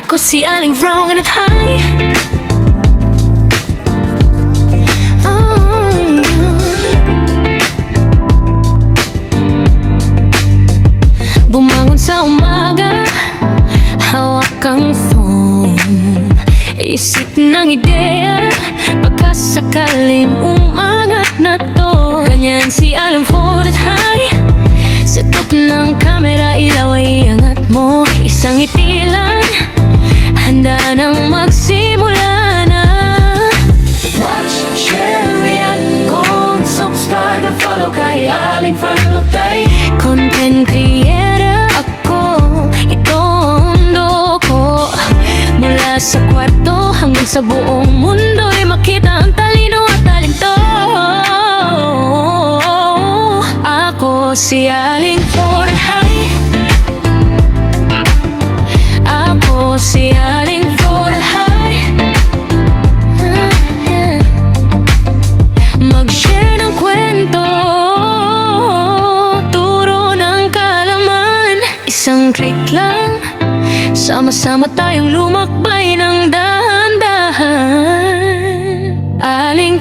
Ako si Aling Wrong and High. Bumangon sa umaga, hawak ang phone, isip ng ideya, pagkasakaling umangat na to. Ganyan si Aling Wrong and High. Setup ng kamera, ilaw ay angat mo. Isang ngiti lang, handa nang magsimula na. Watch, share, react, kung subscribe at follow kay Aling Wrong Tay. Content creator ako, ito ang mundo ko. Mula sa kwarto hanggang sa buong mundo'y makita ang talino at talento. Ako si Aling Wrong and High. Ako si Aling Wrong and High. Mag-share ng kwento, turo ng kaalaman. Isang click lang, sama-sama tayong lumakbay ng dahan-dahan. Aling